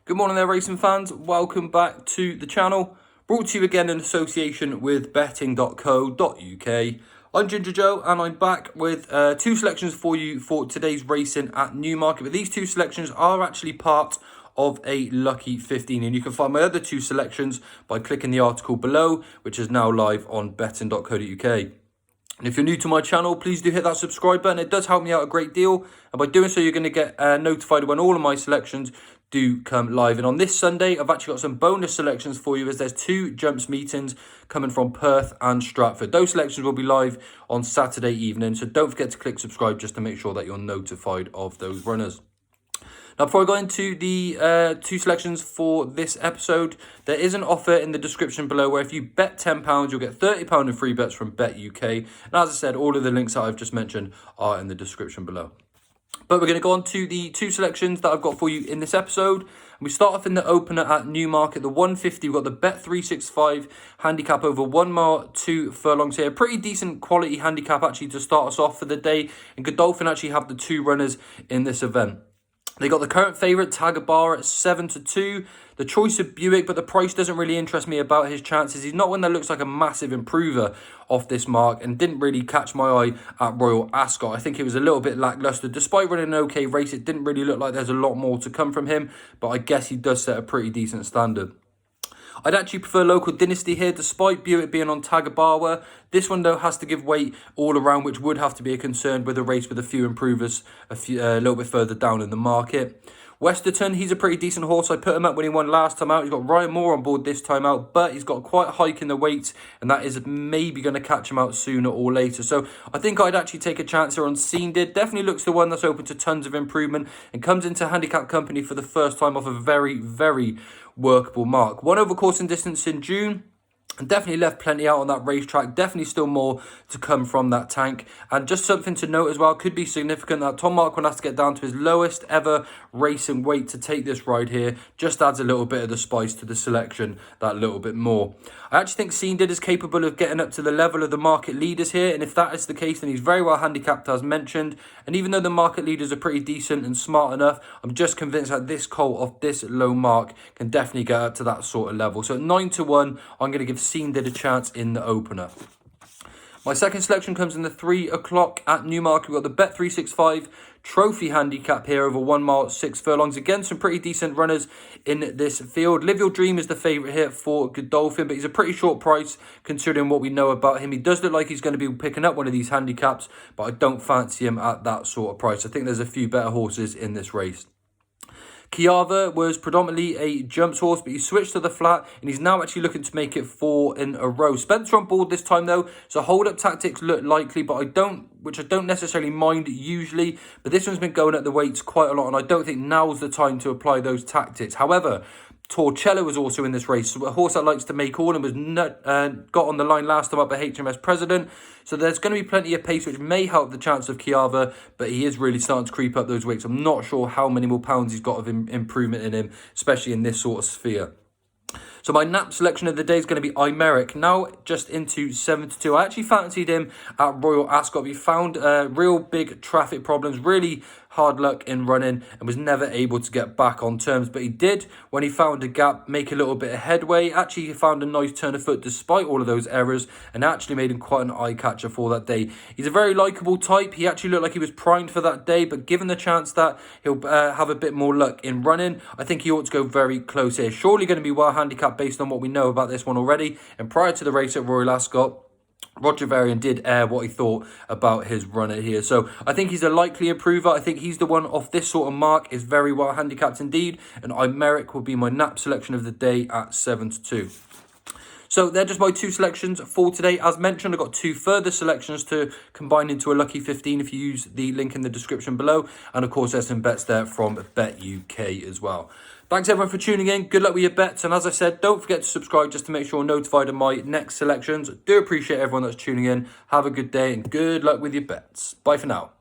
Good morning there, racing fans. Welcome back to the channel. Brought to you again in association with betting.co.uk. I'm Ginger Joe and I'm back with two selections for you for today's racing at Newmarket. But these two selections are actually part of a lucky 15, and you can find my other two selections by clicking the article below, which is now live on betting.co.uk. And if you're new to my channel, please do hit that subscribe button. It does help me out a great deal. And by doing so, you're going to get notified when all of my selections do come live. And on this Sunday, I've actually got some bonus selections for you, as there's two jumps meetings coming from Perth and Stratford. Those selections will be live on Saturday evening. So don't forget to click subscribe just to make sure that you're notified of those runners. Now, before I go into the two selections for this episode, there is an offer in the description below where if you bet £10, you'll get £30 in free bets from Bet UK. And as I said, all of the links that I've just mentioned are in the description below. But we're going to go on to the two selections that I've got for you in this episode. And we start off in the opener at Newmarket, the 150. We've got the Bet365 handicap over 1 mile, 2 furlongs here. Pretty decent quality handicap actually to start us off for the day. And Godolphin actually have the two runners in this event. They got the current favourite, Tagabar, at 7-2. The choice of Buick, but the price doesn't really interest me about his chances. He's not one that looks like a massive improver off this mark and didn't really catch my eye at Royal Ascot. I think it was a little bit lacklustre. Despite running an okay race, it didn't really look like there's a lot more to come from him, but I guess he does set a pretty decent standard. I'd actually prefer Local Dynasty here, despite Buick being on Tagabawa. This one, though, has to give weight all around, which would have to be a concern with a race with a few improvers a little bit further down in the market. Westerton, he's a pretty decent horse. I put him up when he won last time out. He's got Ryan Moore on board this time out, but he's got quite a hike in the weight, and that is maybe going to catch him out sooner or later. So I think I'd actually take a chance here on Seended. Definitely looks the one that's open to tons of improvement and comes into handicap company for the first time off a very, very workable mark. Won over course and distance in June. And definitely left plenty out on that racetrack. Definitely still more to come from that tank. And just something to note as well, could be significant, that Tom Marquand has to get down to his lowest ever racing weight to take this ride here. Just adds a little bit of the spice to the selection, that little bit more. I actually think Seended is capable of getting up to the level of the market leaders here. And if that is the case, then he's very well handicapped as mentioned. And even though the market leaders are pretty decent and smart enough, I'm just convinced that this colt off this low mark can definitely get up to that sort of level. So at 9-1, I'm going to give Seended a chance in the opener. My second selection comes in the 3 o'clock at Newmarket. We've got the Bet365 trophy handicap here over 1 mile, 6 furlongs. Again, some pretty decent runners in this field. Live Your Dream is the favourite here for Godolphin, but he's a pretty short price considering what we know about him. He does look like he's going to be picking up one of these handicaps, but I don't fancy him at that sort of price. I think there's a few better horses in this race. Kiava was predominantly a jumps horse, but he switched to the flat, and he's now actually looking to make it 4 in a row. Spencer on board this time, though, so hold-up tactics look likely, but I don't necessarily mind usually. But this one's been going at the weights quite a lot, and I don't think now's the time to apply those tactics. However, Torcello was also in this race, a horse that likes to make all and was got on the line last time up at HMS President. So there's going to be plenty of pace, which may help the chance of Kiava, but he is really starting to creep up those weights. I'm not sure how many more pounds he's got of improvement in him, especially in this sort of sphere. So my nap selection of the day is going to be Imeric, now just into 7-2. I actually fancied him at Royal Ascot. He found real big traffic problems, really hard luck in running, and was never able to get back on terms. But he did, when he found a gap, make a little bit of headway. Actually, he found a nice turn of foot despite all of those errors, and actually made him quite an eye-catcher for that day. He's a very likeable type. He actually looked like he was primed for that day, but given the chance that he'll have a bit more luck in running, I think he ought to go very close here. Surely going to be well handicapped based on what we know about this one already. And prior to the race at Royal Ascot, Roger Varian did air what he thought about his runner here. So I think he's a likely improver. I think he's the one off this sort of mark, is very well handicapped indeed. And Imeric will be my nap selection of the day at 7-2. So they're just my two selections for today. As mentioned, I've got two further selections to combine into a lucky 15 if you use the link in the description below. And of course, there's some bets there from Bet UK as well. Thanks everyone for tuning in. Good luck with your bets. And as I said, don't forget to subscribe just to make sure you're notified of my next selections. Do appreciate everyone that's tuning in. Have a good day and good luck with your bets. Bye for now.